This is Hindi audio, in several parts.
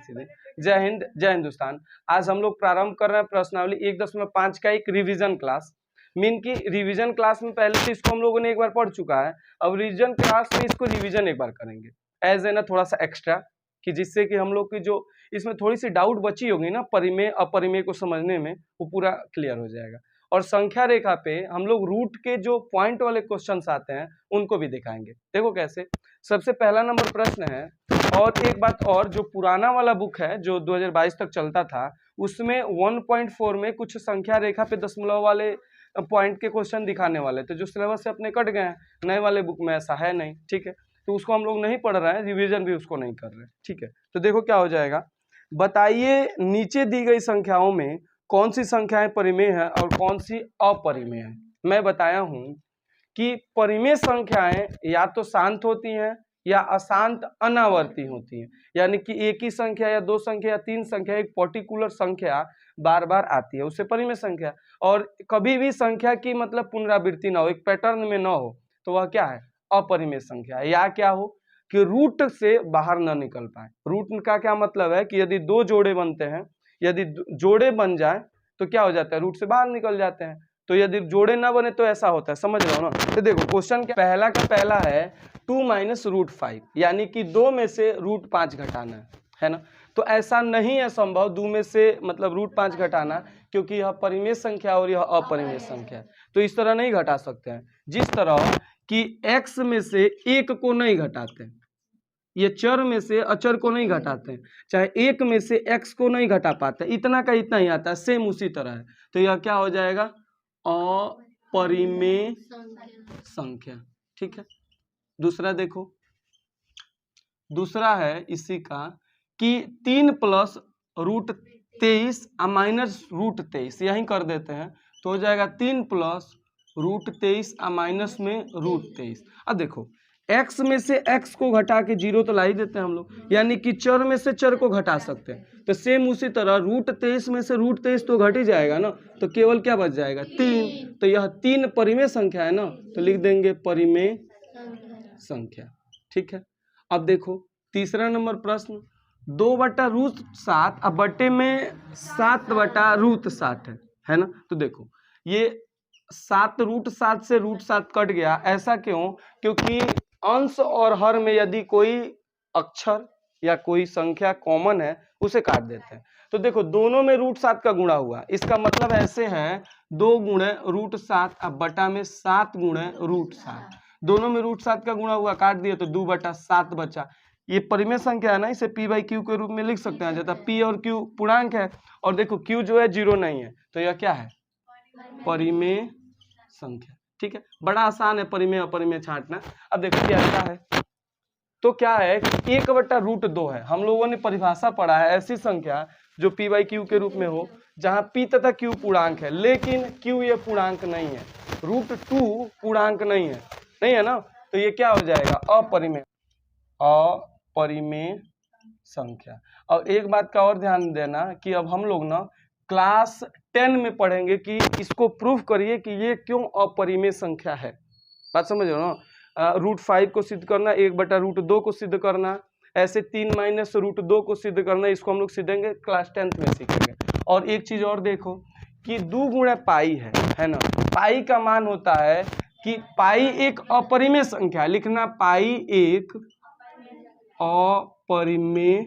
सीधे। जय हिंद, जय हिंदुस्तान। आज हम लोग प्रारंभ कर रहे हैं प्रश्नावली 1.5 का एक रिवीजन क्लास। मीन की रिवीजन क्लास में पहले तो इसको हम लोगों ने एक बार पढ़ चुका है, अब रिवीजन क्लास में इसको रिवीजन एक बार करेंगे एज ए ना थोड़ा सा एक्स्ट्रा, कि जिससे कि हम लोग की जो इसमें थोड़ी सी डाउट बची होगी ना परिमेय अपरिमेय को समझने में, वो पूरा क्लियर हो जाएगा। और संख्या रेखा पे हम लोग रूट के जो पॉइंट वाले क्वेश्चंस आते हैं उनको भी दिखाएंगे। देखो कैसे। सबसे पहला नंबर प्रश्न है, और एक बात और, जो पुराना वाला बुक है जो 2022 तक चलता था, उसमें 1.4 में कुछ संख्या रेखा पे दशमलव वाले पॉइंट के क्वेश्चन दिखाने वाले थे, जो सिलेबस से अपने कट गए हैं। नए वाले बुक में ऐसा है नहीं, ठीक है, तो उसको हम लोग नहीं पढ़ रहे हैं, रिवीजन भी उसको नहीं कर रहे हैं, ठीक है। तो देखो क्या हो जाएगा, बताइए नीचे दी गई संख्याओं में कौन सी संख्याएं परिमेय है और कौन सी अपरिमेय है। मैं बताया हूं कि परिमेय संख्याएं या तो शांत होती हैं या अशांत अनावर्ती होती हैं, यानी कि एक ही संख्या या दो संख्या या तीन संख्या, एक पर्टिकुलर संख्या बार बार आती है, उससे परिमेय संख्या। और कभी भी संख्या की मतलब पुनरावृत्ति ना हो, एक पैटर्न में ना हो, तो वह क्या है, अपरिमेय संख्या है। या क्या हो कि रूट से बाहर न निकल पाए। रूट का क्या मतलब है कि यदि दो जोड़े बनते हैं, यदि जोड़े बन जाए तो क्या हो जाता है, रूट से बाहर निकल जाते हैं। तो यदि जोड़े ना बने तो ऐसा होता है, समझ रहे हो ना। तो देखो क्वेश्चन क्या, पहला का पहला है 2 माइनस रूट 5, यानी कि 2 में से रूट 5 घटाना है ना। तो ऐसा नहीं है संभव 2 में से मतलब रूट 5 घटाना, क्योंकि यह परिमेय संख्या और यह अपरिमेय संख्या है, तो इस तरह नहीं घटा सकते हैं। जिस तरह कि x में से एक को नहीं घटाते, ये चर में से अचर को नहीं घटाते, चाहे एक में से x को नहीं घटा पाते, इतना का इतना ही आता है, सेम उसी तरह है। तो यह क्या हो जाएगा, अपरिमेय संख्या, ठीक है। दूसरा देखो, दूसरा है इसी का कि 3 प्लस रूट 23 माइनस रूट 23, यहीं कर देते हैं तो हो जाएगा 3 प्लस रूट 23 माइनस में रूट 23। अब देखो x में से x को घटा के 0 तो ला ही देते हैं हम लोग, यानी कि चर में से चर को घटा सकते हैं। तो सेम उसी तरह रूट 23 में से रूट 23 तो घट ही जाएगा ना, तो केवल क्या बच जाएगा, 3। तो यह 3 परिमेय संख्या है ना, तो लिख देंगे परिमेय संख्या, ठीक है। अब देखो तीसरा नंबर प्रश्न, 2/√7 अब बटे में 7/√7 है ना। तो देखो ये 7√7 से √7 कट गया, ऐसा क्यों, क्योंकि अंश और हर में यदि कोई अक्षर या कोई संख्या कॉमन है उसे काट देते हैं। तो देखो दोनों में √7 का गुणा हुआ, इसका मतलब ऐसे है 2 गुणे √7 अब बटा में 7 गुणे √7, दोनों में √7 का गुणा हुआ, काट दिया तो 2/7 बचा। ये परिमेय संख्या है ना, इसे p/q के रूप में लिख सकते हैं, जैसा p और q पूर्णांक है, और देखो q जो है 0 नहीं है, तो यह क्या है, परिमेय संख्या, ठीक है। बड़ा आसान है परिमेय अपरिमेय छांटना। अब देखो क्या है, तो क्या है 1/√2 है। हम लोगों ने परिभाषा पढ़ा है, ऐसी संख्या जो p/q के रूप में हो, जहां p तथा q पूर्णांक है, लेकिन q ये पूर्णांक नहीं है, √2 पूर्णांक नहीं है ना, तो ये क्या हो जाएगा, अपरिमेय संख्या। और एक बात का और ध्यान देना कि अब हम लोग ना क्लास 10 में पढ़ेंगे कि इसको प्रूफ करिए कि ये क्यों अपरिमेय संख्या है। बात समझ रहे हो ना, √5 को सिद्ध करना, 1/√2 को सिद्ध करना, ऐसे 3 माइनस √2 को सिद्ध करना, इसको हम लोग सीखेंगे क्लास 10th में सीखेंगे। और एक चीज और देखो कि 2 गुणे पाई है ना, पाई का मान होता है कि पाई एक अपरिमेय संख्या, लिखना पाई एक अपरिमेय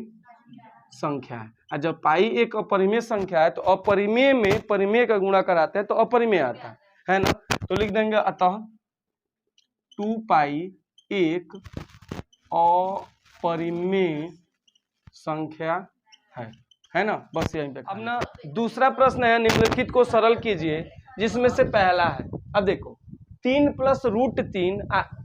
संख्या है। और जब पाई एक अपरिमेय संख्या है तो अपरिमेय में परिमेय का गुणा कराते हैं तो अपरिमेय आता है ना, तो लिख देंगे अतः 2 पाई एक अपरिमेय संख्या है ना। बस यहीं पे। अब ना दूसरा प्रश्न है, निम्नलिखित को सरल कीजिए, जिसमें से पहला है, अब देखो 3 प्लस √3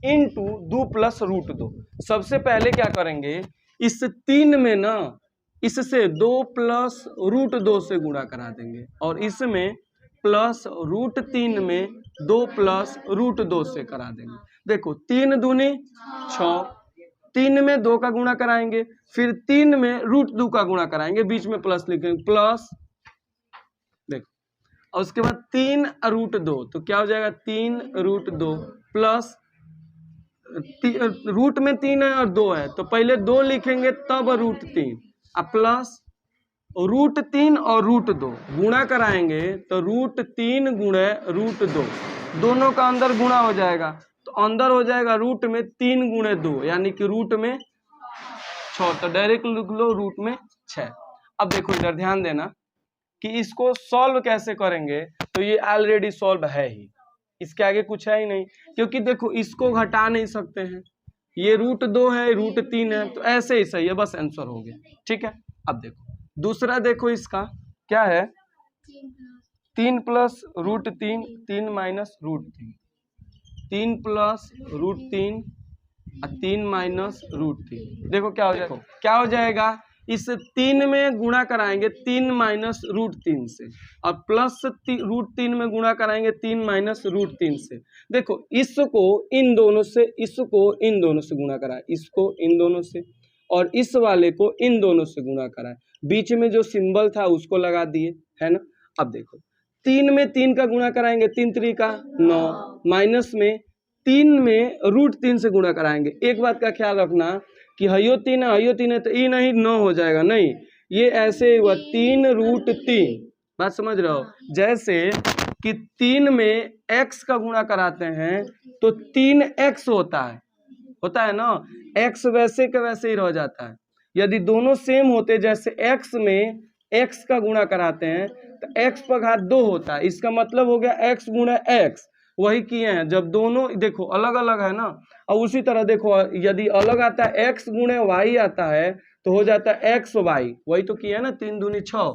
इंटू 2 प्लस √2। सबसे पहले क्या करेंगे, इस 3 में ना इससे 2 प्लस √2 से गुणा करा देंगे, और इसमें प्लस √3 में 2 प्लस √2 से करा देंगे। देखो 3 दूनी 6, 3 में 2 का गुणा कराएंगे, फिर 3 में √2 का गुणा कराएंगे, बीच में प्लस लिखेंगे, प्लस देखो, और उसके बाद 3 √2, तो क्या हो जाएगा 3 √2 प्लस रूट में 3 है और 2 है, तो पहले 2 लिखेंगे तब √3, अब प्लस √3 और √2 गुणा कराएंगे तो √3 गुणे √2 दोनों का अंदर गुणा हो जाएगा, तो अंदर हो जाएगा रूट में 3 गुणे 2 यानी कि रूट में 6, तो डायरेक्ट लिख लो रूट में 6। अब देखो इधर ध्यान देना कि इसको सॉल्व कैसे करेंगे, तो ये ऑलरेडी सॉल्व है ही, इसके आगे कुछ है ही नहीं, क्योंकि देखो इसको घटा नहीं सकते हैं, ये √2 है √3 है, तो ऐसे ही सही है, बस आंसर हो गया। ठीक है, अब देखो दूसरा देखो इसका क्या है, 3 प्लस √3 3 माइनस √3 3 प्लस √3 और 3 माइनस √3 देखो क्या हो जाएगा, क्या हो जाएगा, इस 3 में गुणा कराएंगे 3 माइनस √3 से और प्लस √3 में गुणा कराएंगे 3 माइनस √3 से। देखो इसको इन दोनों से, इसको इन दोनों से गुणा कराए, इसको इन दोनों से और इस वाले को इन दोनों से गुणा कराए, बीच में जो सिंबल था उसको लगा दिए, है ना। अब देखो 3 में 3 का गुणा कराएंगे 3 3 का 9 माइनस में 3 में √3 से गुणा कराएंगे। एक बात का ख्याल रखना कि हयो 3 है तो ये नहीं 9 हो जाएगा, नहीं, ये ऐसे हुआ 3 √3, बात समझ रहे हो, जैसे कि 3 में x का गुणा कराते हैं तो 3x होता है ना, x वैसे के वैसे ही रह जाता है। यदि दोनों सेम होते, जैसे x में x का गुणा कराते हैं तो x पर घात 2 होता है, इसका मतलब हो गया x गुणे x, वही किए हैं। जब दोनों देखो अलग अलग है ना, और उसी तरह देखो यदि अलग आता है x गुणे y आता है तो हो जाता है xy, वही तो किया है ना, 3 दूनी 6,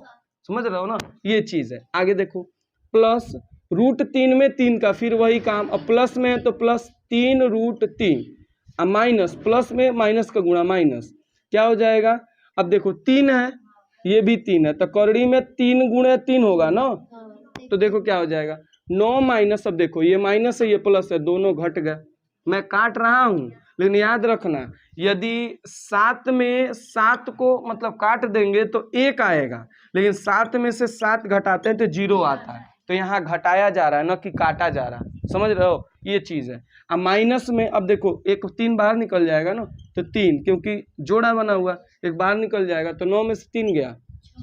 समझ रहे हो ना, ये चीज है। आगे देखो प्लस √3 में 3 का फिर वही काम, अब प्लस में है तो प्लस 3 √3 और माइनस प्लस में माइनस का गुणा माइनस, क्या हो जाएगा, अब देखो 3 है ये भी 3 है तो कौड़ी में 3 गुणे 3 होगा ना, तो देखो क्या हो जाएगा 9 माइनस, अब देखो ये माइनस है ये प्लस है, दोनों घट गए, मैं काट रहा हूँ लेकिन याद रखना यदि 7 में 7 को मतलब काट देंगे तो 1 आएगा, लेकिन 7 में से 7 घटाते हैं तो 0 आता है, तो यहाँ घटाया जा रहा है ना कि काटा जा रहा है, समझ रहे हो, ये चीज है। अब माइनस में अब देखो एक 3 बाहर निकल जाएगा ना, तो 3 क्योंकि जोड़ा बना हुआ एक बाहर निकल जाएगा, तो 9 में से 3 गया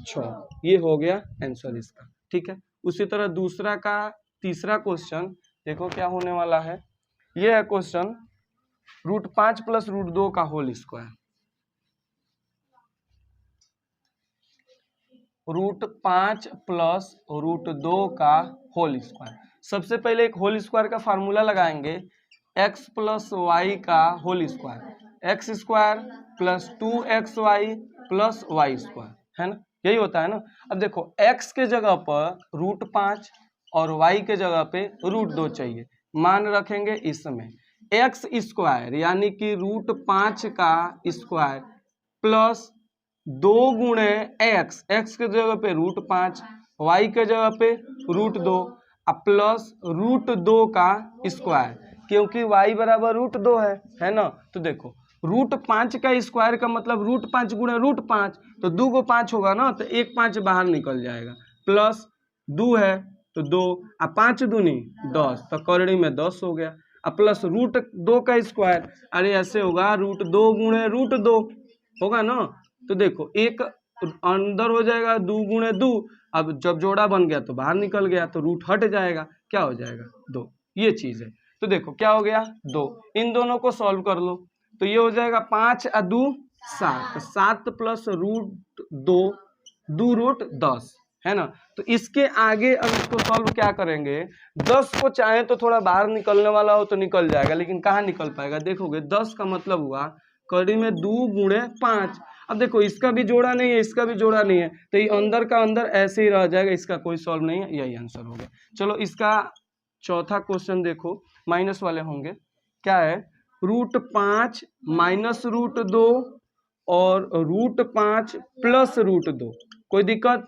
6, ये हो गया आंसर इसका। ठीक है, उसी तरह दूसरा का तीसरा क्वेश्चन देखो क्या होने वाला है, ये है क्वेश्चन √5 प्लस √2 का होल स्क्वायर, √5 प्लस √2 का होल स्क्वायर। सबसे पहले एक होल स्क्वायर का फार्मूला लगाएंगे, x प्लस वाई का whole square, X square plus 2xy plus Y square, है ना, यही होता है ना। अब देखो x के जगह पर √5 और y के जगह पे √2 चाहिए, मान रखेंगे इसमें x स्क्वायर यानी कि √5 का स्क्वायर प्लस 2 गुणे x, x के जगह पे √5 y के जगह पे √2 प्लस √2 का स्क्वायर, क्योंकि y बराबर √2 है ना। तो देखो √5 का स्क्वायर का मतलब √5 गुणे √5, तो 2 को 5 होगा ना, तो 1 5 बाहर निकल जाएगा, प्लस 2 है तो 2 और 5 दूनी 10, तो कौड़ी में 10 हो गया, अब प्लस √2 का स्क्वायर, अरे ऐसे होगा √2 गुणे √2 होगा ना, तो देखो एक अंदर हो जाएगा 2 गुणे 2, अब जब जोड़ा बन गया तो बाहर निकल गया, तो रूट हट जाएगा, क्या हो जाएगा 2, ये चीज है। तो देखो क्या हो गया 2, इन दोनों को सॉल्व कर लो तो ये हो जाएगा 5 और 2 7, 7 प्लस √2 2√10, है ना। तो इसके आगे अब इसको सॉल्व क्या करेंगे, 10 को चाहे तो थोड़ा बाहर निकलने वाला हो तो निकल जाएगा, लेकिन कहाँ निकल पाएगा, देखोगे 10 का मतलब हुआ कड़ी में 2 गुणे 5, अब देखो इसका भी जोड़ा नहीं है इसका भी जोड़ा नहीं है, तो ये अंदर का अंदर ऐसे ही रह जाएगा, इसका कोई सॉल्व नहीं है, यही आंसर हो गया। चलो इसका चौथा क्वेश्चन देखो, माइनस वाले होंगे, क्या है √5 माइनस √2 और √5 प्लस √2, कोई दिक्कत।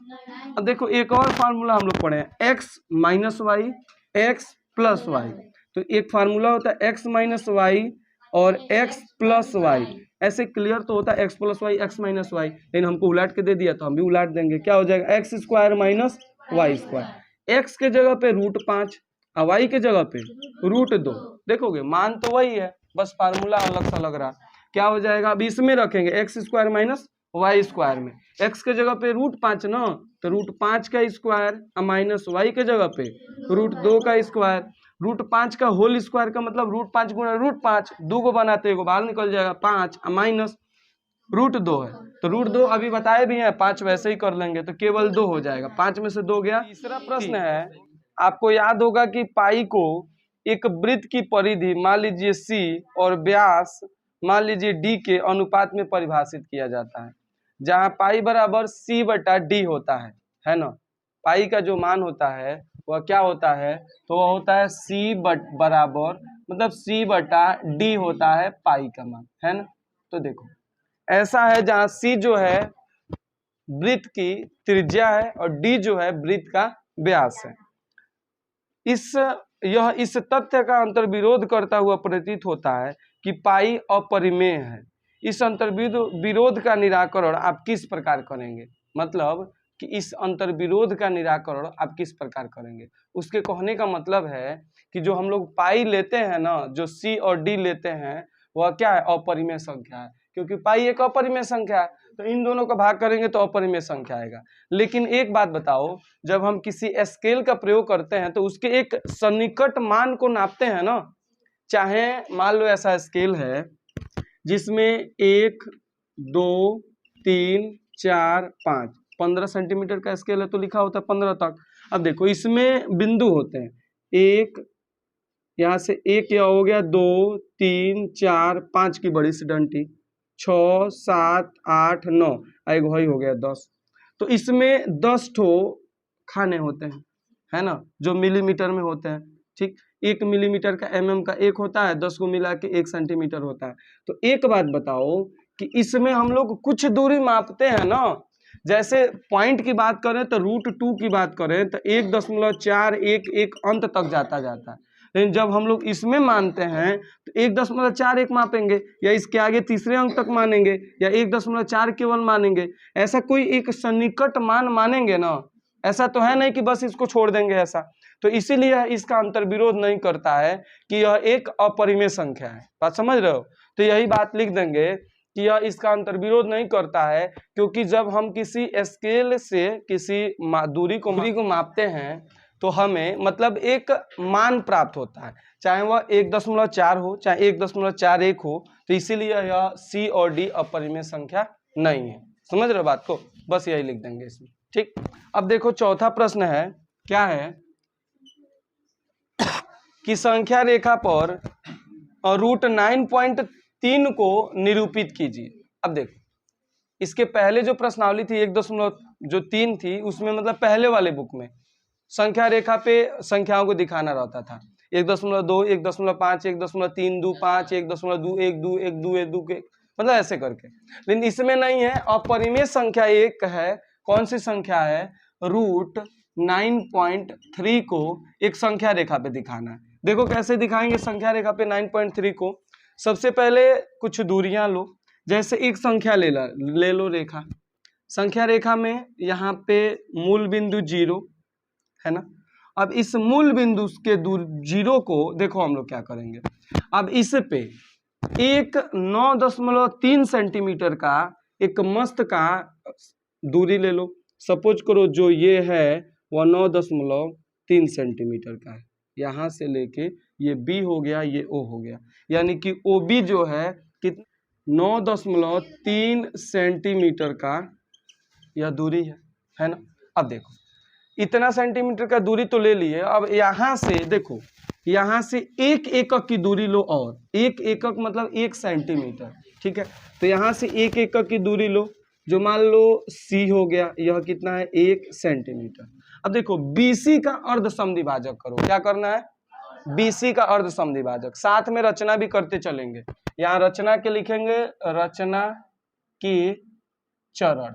अब देखो एक और फार्मूला हम लोग पढ़े हैं, x minus Y X plus Y, तो एक फार्मूला होता है x माइनस वाई और x प्लस वाई, ऐसे क्लियर तो होता है x plus Y X minus Y, लेकिन हमको उलाट के दे दिया तो हम भी उलाट देंगे, क्या हो जाएगा x square minus Y square, x के जगह पे √5 और y के जगह पे √2, देखोगे मान तो वही है, बस फार्मूला अलग सा लग रहा, क्या हो जाएगा, अब इसमें रखेंगे x square minus Y square में, एक्स के जगह पे √5 ना, तो √5 का स्क्वायर माइनस वाई के जगह पे √2 का स्क्वायर, √5 का होल स्क्वायर का मतलब √5 गुणा √5, 2 को बनाते हैं बाहर निकल जाएगा 5 माइनस √2 है, तो √2 अभी बताए भी हैं, 5 वैसे ही कर लेंगे तो केवल 2 हो जाएगा, 5 में से 2 गया। तीसरा प्रश्न है, आपको याद होगा कि पाई को एक वृत्त की परिधि मान लीजिए सी और व्यास मान लीजिए डी के अनुपात में परिभाषित किया जाता है, जहां पाई बराबर सी बटा डी होता है ना। पाई का जो मान होता है वह क्या होता है, तो वह होता है सी बराबर मतलब सी बटा डी होता है पाई का मान, है ना। तो देखो ऐसा है जहां सी जो है वृत्त की त्रिज्या है और डी जो है वृत्त का व्यास है। इस तथ्य का अंतर्विरोध करता हुआ प्रतीत होता है कि पाई अपरिमेय है। इस अंतर्विरोध का निराकरण आप किस प्रकार करेंगे, मतलब कि इस अंतर्विरोध का निराकरण आप किस प्रकार करेंगे। उसके कहने का मतलब है कि जो हम लोग पाई लेते हैं ना, जो सी और डी लेते हैं वह क्या है, अपरिमेय संख्या है, क्योंकि पाई एक अपरिमेय संख्या है, तो इन दोनों का भाग करेंगे तो अपरिमेय संख्या आएगा। लेकिन एक बात बताओ, जब हम किसी स्केल का प्रयोग करते हैं तो उसके एक सन्निकट मान को नापते हैं ना। चाहे मान लो ऐसा स्केल है जिसमें 1 2 3 4 5 15 सेंटीमीटर का स्केल है तो लिखा होता है 15 तक। अब देखो इसमें बिंदु होते हैं, एक यहाँ से एक यह हो गया, 2 3 4 5 की बड़ी सी डंटी, 6 7 8 9 एक वही हो गया 10। तो इसमें 10 ठो खाने होते हैं, है ना, जो मिलीमीटर में होते हैं। ठीक, 1 मिलीमीटर का का 1 होता है, 10 को मिला के 1 सेंटीमीटर होता है। तो एक बात बताओ कि इसमें हम लोग कुछ दूरी मापते हैं ना, जैसे पॉइंट की बात करें तो √2 की बात करें तो 1.41 अंत तक जाता है, लेकिन जब हम लोग इसमें मानते हैं तो 1.41 मापेंगे या इसके आगे तीसरे अंक तक मानेंगे या 1.4 केवल मानेंगे। ऐसा कोई एक सन्निकट मान मानेंगे ना, ऐसा तो है नहीं कि बस इसको छोड़ देंगे ऐसा। तो इसीलिए इसका अंतर्विरोध नहीं करता है कि यह एक अपरिमेय संख्या है। बात समझ रहे हो, तो यही बात लिख देंगे कि यह इसका अंतर्विरोध नहीं करता है, क्योंकि जब हम किसी स्केल से किसी दूरी को मापते हैं तो हमें मतलब एक मान प्राप्त होता है, चाहे वह 1.4 हो चाहे 1.41 हो, तो इसीलिए यह सी और डी अपरिमेय संख्या नहीं है। समझ रहे हो बात को, बस यही लिख देंगे इसमें। ठीक, अब देखो चौथा प्रश्न है, क्या है कि संख्या रेखा पर √9.3 को निरूपित कीजिए। अब देखो इसके पहले जो प्रश्नावली थी 1.3 थी, उसमें मतलब पहले वाले बुक में संख्या रेखा पे संख्याओं को दिखाना रहता था, 1.2 1.5 1.325 1.2 के मतलब ऐसे करके। लेकिन इसमें नहीं है, अपरिमेय संख्या एक है। कौन सी संख्या है, √9.3 को एक संख्या रेखा पे दिखाना है। देखो कैसे दिखाएंगे संख्या रेखा पे 9.3 को। सबसे पहले कुछ दूरियां लो, जैसे एक संख्या ले लो रेखा, संख्या रेखा में यहाँ पे मूल बिंदु 0 है ना। अब इस मूल बिंदु के जीरो को देखो हम लोग क्या करेंगे, अब इस पे एक 9.3 सेंटीमीटर का एक मस्त का दूरी ले लो। सपोज करो जो ये है वह 9.3 सेंटीमीटर का है, यहाँ से लेके ये बी हो गया, ये ओ हो गया, यानी कि ओ बी जो है कितना 9.3 सेंटीमीटर का यह दूरी है ना। अब देखो इतना सेंटीमीटर का दूरी तो ले लिए, अब यहाँ से देखो, यहाँ से 1 एकक की दूरी लो, और 1 एकक मतलब 1 सेंटीमीटर। ठीक है, तो यहाँ से 1 एकक की दूरी लो, जो मान लो सी हो गया, यह कितना है 1 सेंटीमीटर। अब देखो बीसी का अर्ध समद्विभाजक करो, क्या करना है, बीसी का अर्ध समद्विभाजक, साथ में रचना भी करते चलेंगे। यहाँ रचना के लिखेंगे, रचना की चरण,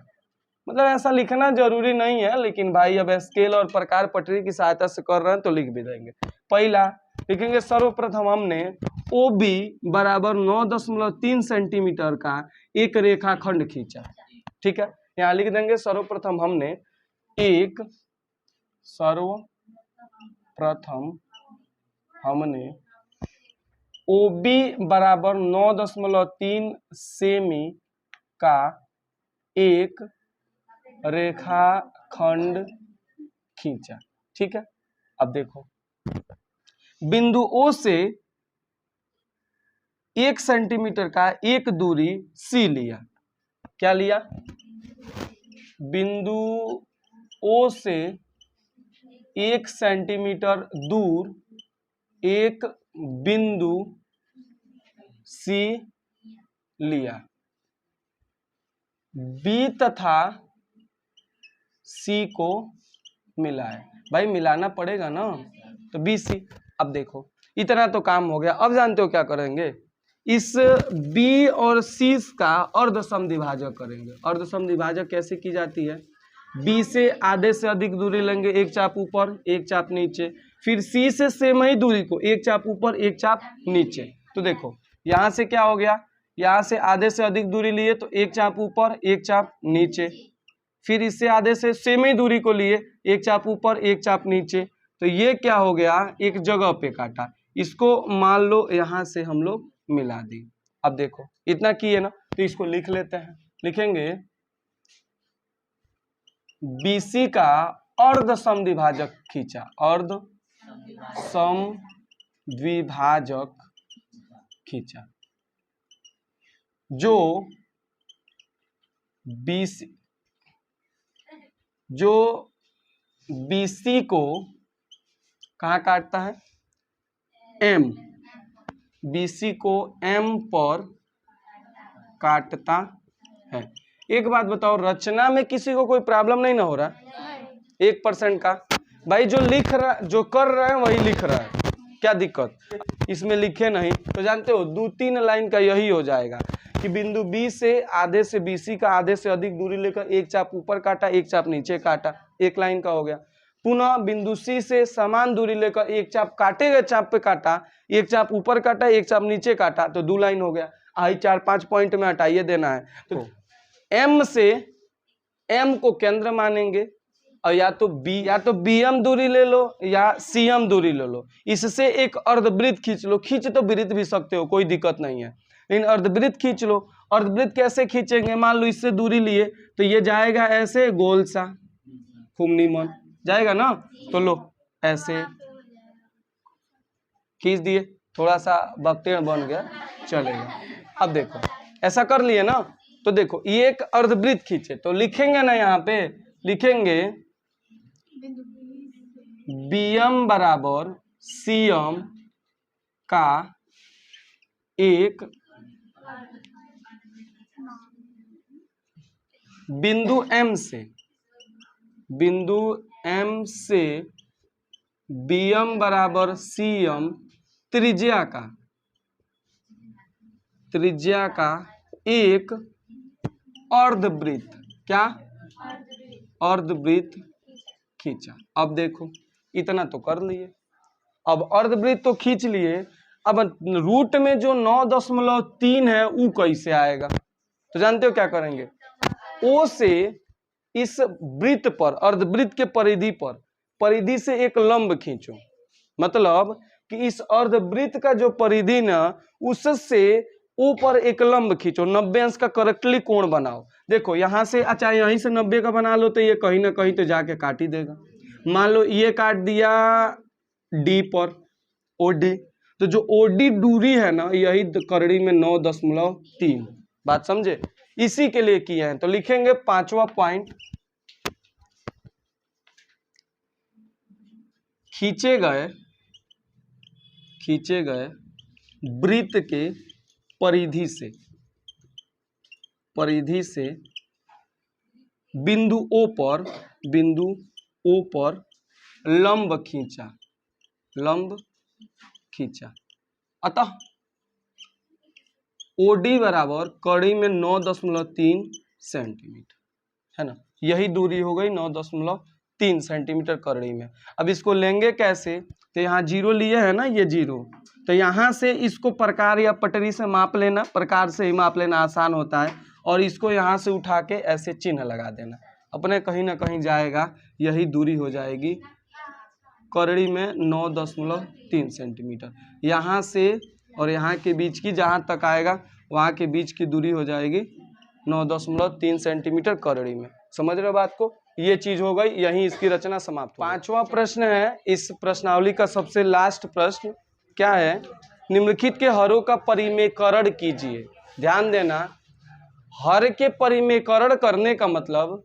मतलब ऐसा लिखना जरूरी नहीं है, लेकिन भाई अब स्केल और प्रकार पटरी की सहायता से कर रहे हैं तो लिख भी देंगे। पहला लिखेंगे, सर्वप्रथम हमने OB बराबर 9.3 सेंटीमीटर का एक रेखाखंड खींचा। ठीक है, यहाँ लिख देंगे सर्वप्रथम हमने OB बराबर 9.3 सेमी का एक रेखाखंड खींचा। ठीक है, अब देखो बिंदु O से 1 सेंटीमीटर का एक दूरी C लिया। क्या लिया? बिंदु O से 1 सेंटीमीटर दूर एक बिंदु C लिया। B तथा C को मिलाए। भाई मिलाना पड़ेगा ना, तो BC। अब देखो इतना तो काम हो गया। अब जानते हो क्या करेंगे? इस B और C का अर्धसमद्विभाजक करेंगे। अर्धसमद्विभाजक कैसे की जाती है? B से आधे से अधिक दूरी लेंगे, एक चाप ऊपर एक चाप नीचे, फिर C से सेम ही दूरी को एक चाप ऊपर एक चाप नीचे। तो देखो यहाँ से क्या हो गया, यहाँ से आधे से अधिक दूरी लिए तो एक चाप ऊपर एक चाप नीचे, फिर इससे आधे से सेम ही दूरी को लिए एक चाप ऊपर एक चाप नीचे। तो ये क्या हो गया, एक जगह पे काटा। इसको मान लो यहाँ से हम लोग मिला दी। अब देखो इतना किए ना, तो इसको लिख लेते हैं। लिखेंगे BC का अर्ध समद्विभाजक खींचा। अर्ध समद्विभाजक खींचा जो BC को कहाँ काटता है? M। BC को M पर काटता है। एक बात बताओ, रचना में किसी को कोई प्रॉब्लम नहीं ना हो रहा? 1% का। भाई जो लिख रहा, जो कर रहा है वही लिख रहा है, क्या दिक्कत? इसमें लिखे नहीं तो जानते हो 2-3 लाइन का यही हो जाएगा कि बिंदु B से आधे से BC का आधे से अधिक दूरी लेकर एक चाप ऊपर काटा एक चाप नीचे काटा, एक लाइन का हो गया। पुनः बिंदु C से समान दूरी लेकर एक चाप काटे गए चाप पे काटा, एक चाप ऊपर काटा एक चाप नीचे काटा, तो 2 लाइन हो गया। आई 4-5 पॉइंट में हटाइए देना है। तो M से M को केंद्र मानेंगे और या तो BM दूरी ले लो या CM दूरी ले लो। इससे एक अर्धवृत्त खींच लो, खींच तो वृत्त भी सकते हो, कोई दिक्कत नहीं है, लेकिन अर्धवृत्त खींच लो। अर्धवृत्त कैसे खींचेंगे? मान लो इससे दूरी लिए तो ये जाएगा ऐसे गोल सा, खूब नीमन जाएगा ना, तो लो ऐसे खींच दिए, थोड़ा सा बकटेड़ बन गया, चलेगा। अब देखो ऐसा कर लिए ना, तो देखो ये एक अर्धवृत्त खींचे, तो लिखेंगे ना, यहाँ पे लिखेंगे BM बराबर CM का एक बिंदु M से BM बराबर CM त्रिज्या का एक अर्धवृत्त, क्या अर्धवृत्त खींचा। अब देखो इतना तो कर लिए। अब अर्धवृत्त तो खींच लिए, अब रूट में जो 9.3 है वो कैसे आएगा? तो जानते हो क्या करेंगे? O से इस वृत्त पर, अर्धवृत्त के परिधि से एक लंब खींचो। मतलब कि इस अर्धवृत्त का जो परिधि ना, उससे ऊपर एक लंब खींचो, 90 अंश का करेक्टली कोण बनाओ। देखो यहाँ से, अच्छा यहीं से 90 का बना लो तो ये कहीं ना कहीं तो जाके काट ही देगा। मान लो ये काट दिया D पर, OD, तो जो OD दूरी है ना, यही करड़ी में 9.3। बात समझे? इसी के लिए किए हैं। तो लिखेंगे 5वां पॉइंट, खींचे गए वृत्त के परिधि से बिंदु O पर लंब खींचा। अतः OD बराबर कड़ी में 9.3 सेंटीमीटर है ना, यही दूरी हो गई 9.3 सेंटीमीटर कड़ी में। अब इसको लेंगे कैसे? तो यहाँ 0 लिए है ना, ये 0, तो यहाँ से इसको प्रकार या पटरी से माप लेना, प्रकार से ही माप लेना आसान होता है, और इसको यहाँ से उठा के ऐसे चिन्ह लगा देना, अपने कहीं ना कहीं जाएगा, यही दूरी हो जाएगी करड़ी में 9.3 सेंटीमीटर। यहाँ से और यहाँ के बीच की, जहाँ तक आएगा वहाँ के बीच की दूरी हो जाएगी 9.3 सेंटीमीटर करड़ी में। समझ रहे हो बात को? ये चीज हो गई, यहीं इसकी रचना समाप्त। पांचवा प्रश्न है इस प्रश्नावली का सबसे लास्ट प्रश्न, क्या है? निम्नलिखित के हरों का परिमेयकरण कीजिए। ध्यान देना, हर के परिमेयकरण करने का मतलब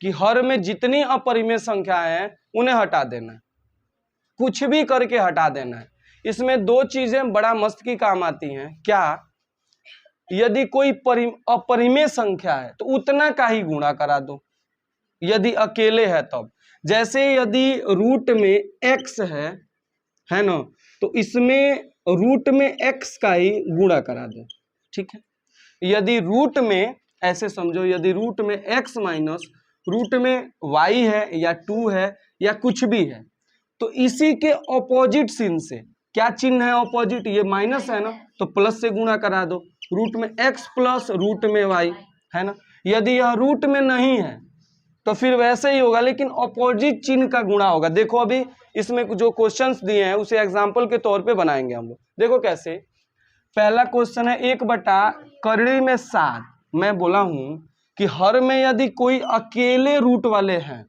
कि हर में जितनी अपरिमेय संख्याएं हैं उन्हें हटा देना है, कुछ भी करके हटा देना है। इसमें दो चीजें बड़ा मस्त की काम आती हैं। क्या? यदि कोई अपरिमेय संख्या है तो उतना का ही गुणा करा दो, यदि अकेले है तब। जैसे यदि रूट में x है ना, तो इसमें रूट में x का ही गुणा करा दो, ठीक है। यदि रूट में, ऐसे समझो, यदि रूट में x माइनस रूट में y है या 2 है या कुछ भी है, तो इसी के ऑपोजिट चिन्ह से, क्या चिन्ह है ऑपोजिट? ये माइनस है ना, तो प्लस से गुणा करा दो। रूट में x प्लस रूट में y है ना। यदि यह रूट में नहीं है तो फिर वैसे ही होगा, लेकिन ऑपोजिट चिन्ह का गुणा होगा। देखो अभी इसमें जो क्वेश्चंस दिए हैं उसे एग्जाम्पल के तौर पे बनाएंगे हम लोग। देखो कैसे। पहला क्वेश्चन है 1/करड़ी में 7। मैं बोला हूं कि हर में यदि कोई अकेले रूट वाले हैं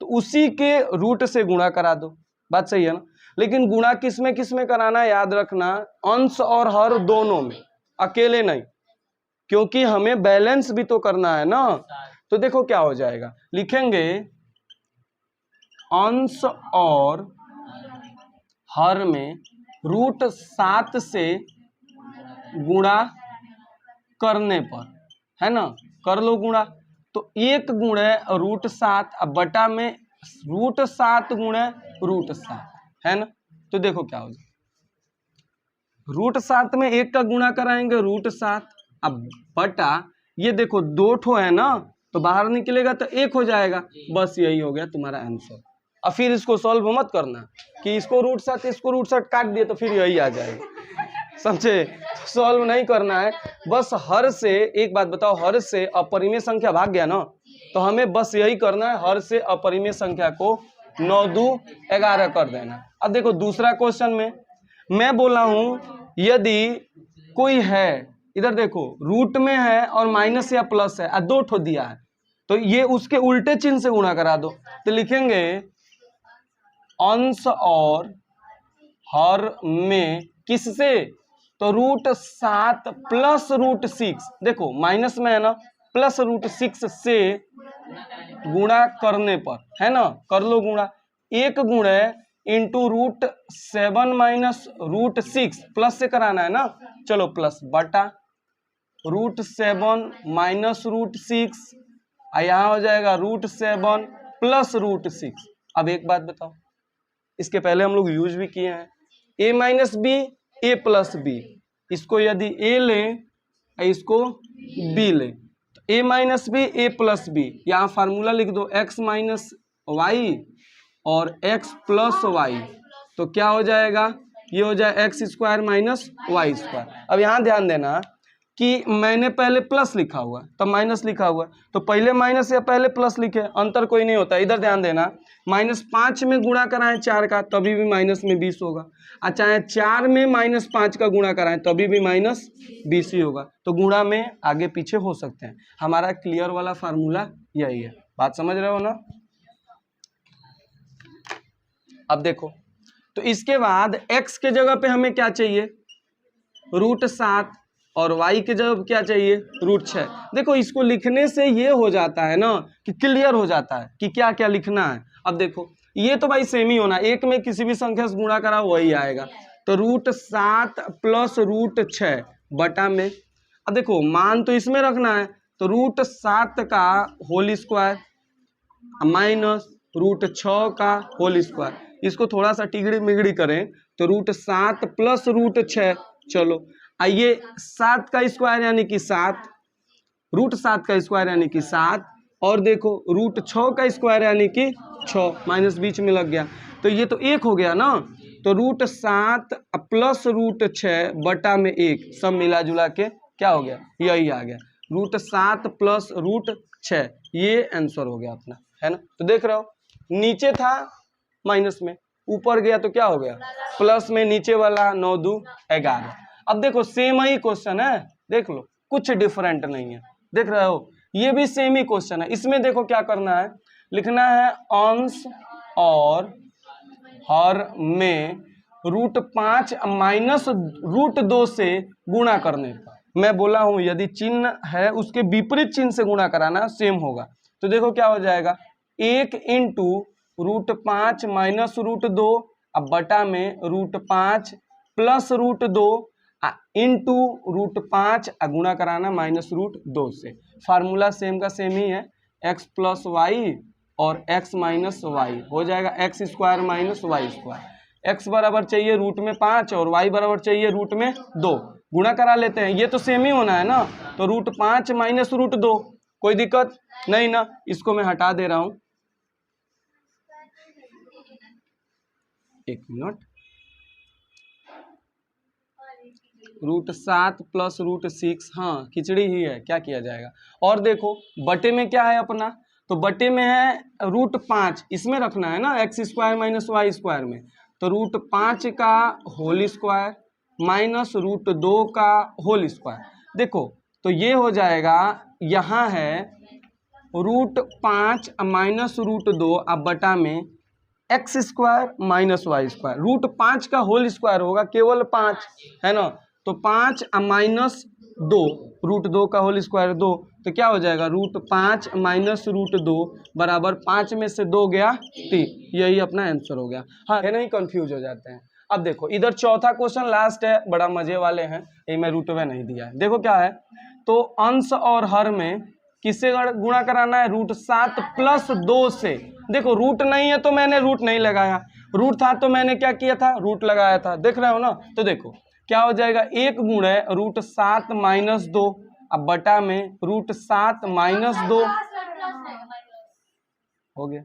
तो उसी के रूट से गुणा करा दो। बात सही है ना? लेकिन गुणा किसमें किसमें कराना है याद रखना, अंश और हर दोनों में, अकेले नहीं, क्योंकि हमें बैलेंस भी तो करना है ना। तो देखो क्या हो जाएगा, लिखेंगे अंश और हर में रूट 7 से गुणा करने पर, है ना, कर लो गुणा। तो 1 गुणे रूट 7 अब बटा में रूट 7 गुणे रूट 7, है ना। तो देखो क्या हो जाएगा, रूट 7 में 1 का गुणा कराएंगे रूट 7, अब बटा ये देखो 2 ठो है ना, तो बाहर निकलेगा तो 1 हो जाएगा। बस यही हो गया तुम्हारा आंसर। अब फिर इसको सॉल्व मत करना कि इसको रूट 7 इसको रूट 7 काट दिए तो फिर यही आ जाएगा, समझे? सॉल्व नहीं करना है, बस हर से, एक बात बताओ, हर से अपरिमेय संख्या भाग गया ना, तो हमें बस यही करना है, हर से अपरिमेय संख्या को 9 2 11 कर देना। अब देखो दूसरा क्वेश्चन में मैं बोला हूं यदि कोई है, इधर देखो रूट में है और माइनस या प्लस है, 2 ठो दिया है, तो ये उसके उल्टे चिन्ह से गुणा करा दो। तो लिखेंगे अंश और हर में किससे? तो रूट 7 प्लस रूट 6, देखो माइनस में है ना, प्लस रूट 6 से गुणा करने पर, है ना, कर लो गुणा। 1 गुणे into root 7 minus root 6, plus से कराना है ना, चलो प्लस, बटा रूट 7 माइनस रूट 6, यहाँ हो जाएगा रूट 7 प्लस रूट 6। अब एक बात बताओ, इसके पहले हम लोग यूज भी किए हैं, a minus B A plus B, इसको यदि a लें इसको b लें, तो a minus B A plus B, यहाँ फार्मूला लिख दो x माइनस वाई और x प्लस वाई, तो क्या हो जाएगा, ये हो जाए X square minus Y square. अब यहाँ ध्यान देना कि मैंने पहले प्लस लिखा हुआ तब माइनस लिखा हुआ, तो पहले माइनस या पहले प्लस लिखे, अंतर कोई नहीं होता। इधर ध्यान देना, -5 में गुणा कराएं 4 का तभी भी माइनस में 20 होगा, और चाहे 4 में -5 का गुणा कराएं तभी भी -20 ही होगा। तो गुणा में आगे पीछे हो सकते हैं। हमारा क्लियर वाला फार्मूला यही है, बात समझ रहे हो ना? अब देखो, तो इसके बाद x के जगह पे हमें क्या चाहिए, रूट 7, और y के जगह क्या चाहिए, रूट 6। देखो इसको लिखने से ये हो जाता है ना कि क्लियर हो जाता है कि क्या क्या लिखना है। अब देखो ये तो भाई सेम ही होना, एक में किसी भी संख्या से गुणा करा वही आएगा, तो रूट 7 प्लस रूट 6 बटा में, अब देखो मान तो इसमें रखना है, तो रूट 7 का होल स्क्वायर माइनस रूट 6 का होल स्क्वायर, इसको थोड़ा सा टिगड़ी मिगड़ी करें तो रूट 7 प्लस रूट 6, चलो आइए 7 का स्क्वायर यानी कि 7, रूट 7 का स्क्वायर यानी कि 7, और देखो रूट 6 का स्क्वायर यानी कि 6, माइनस बीच में लग गया, तो ये तो 1 हो गया ना, तो रूट 7 प्लस रूट 6 बटा में 1, सब मिला जुला के क्या हो गया, यही आ गया, रूट 7 प्लस रूट 6, ये आंसर हो गया अपना, है ना। तो देख रहे हो नीचे था माइनस में, ऊपर गया तो क्या हो गया प्लस में, नीचे वाला 9 2 11। अब देखो सेम ही क्वेश्चन है, देख लो कुछ डिफरेंट नहीं है, देख रहे हो, ये भी सेम ही क्वेश्चन है। इसमें देखो क्या करना है, लिखना है अंश और हर में √5 माइनस √2 से गुणा करने पर। मैं बोला हूं यदि चिन्ह है उसके विपरीत चिन्ह से गुणा कराना, सेम होगा। तो देखो क्या हो जाएगा, 1 इंटू √5 माइनस √2 अब बटा में √5 प्लस √2 इंटू √5 गुणा कराना माइनस √2 से। फार्मूला सेम का सेम ही है, x प्लस वाई और x माइनस वाई हो जाएगा x square minus Y square. x बराबर चाहिए √5 और y बराबर चाहिए √2, गुणा करा लेते हैं, ये तो सेम ही होना है ना। तो √5 माइनस √2, कोई दिक्कत नहीं ना, इसको मैं हटा दे रहा हूं, एक मिनट। √7 प्लस √6, हाँ खिचड़ी ही है, क्या किया जाएगा। और देखो बटे में क्या है अपना, तो बटे में है √5, इसमें रखना है ना x square minus Y square में, तो √5 का होल स्क्वायर माइनस √2 का होल स्क्वायर। देखो तो ये हो जाएगा, यहाँ है √5 माइनस √2 अब बटा में x square minus Y square. √5 का होल स्क्वायर होगा केवल 5 है ना, तो 5 माइनस 2, √2 का होल स्क्वायर 2, तो क्या हो जाएगा √5 माइनस √2 बराबर 5 में से 2 गया 3, यही अपना आंसर हो गया। हाँ है नहीं, कंफ्यूज हो जाते हैं। अब देखो इधर चौथा क्वेश्चन लास्ट है, बड़ा मजे वाले हैं, ये मैं रूटवे नहीं दिया है। देखो क्या है, तो अंश और हर में किससे गुणा कराना है, √7 प्लस 2 से। देखो रूट नहीं है तो मैंने रूट नहीं लगाया, रूट था तो मैंने क्या किया था, रूट लगाया था, देख रहे हो ना। तो देखो क्या हो जाएगा, 1 गुणे √7 माइनस 2 अब बटा में √7 माइनस 2 हो गया,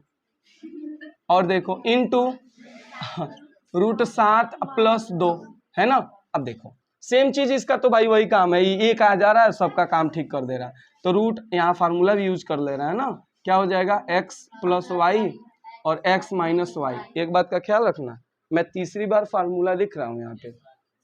और देखो इंटू √7 प्लस 2 है ना। अब देखो सेम चीज इसका तो भाई वही काम है, एक आ जा रहा है सबका काम ठीक कर दे रहा है, तो रूट यहाँ फार्मूला भी यूज कर ले रहा है ना। क्या हो जाएगा, x प्लस वाई और x माइनस वाई। एक बात का ख्याल रखना, मैं तीसरी बार फार्मूला लिख रहा हूँ यहाँ पे,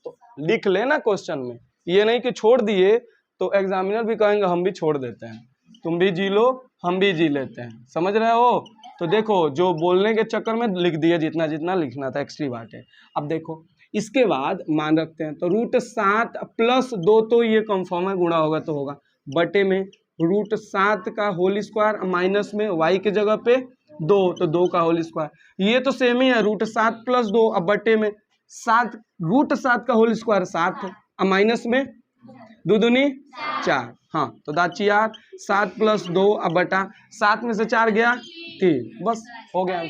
तो लिख लेना क्वेश्चन में, ये नहीं कि छोड़ दिए तो एग्जामिनर भी कहेंगे हम भी छोड़ देते हैं, तुम भी जी लो हम भी जी लेते हैं, समझ रहे हो। तो देखो जो बोलने के चक्कर में लिख दिया जितना जितना लिखना था, एक्स्ट्री बात है। अब देखो इसके बाद मान रखते हैं, तो √7 प्लस 2 तो ये कंफर्म है, गुणा होगा तो होगा, बटे में √7 का होल स्क्वायर माइनस में y के जगह पे 2, तो 2 का होल स्क्वायर, ये तो सेम ही है, √7 प्लस 2 अब बटे में 7, √7 का होल स्क्वायर 7 अब माइनस में 2 दूनी 4, हाँ तो दाची यार 7 प्लस 2 अब बटा 7 में से 4 गया 3, बस हो गया।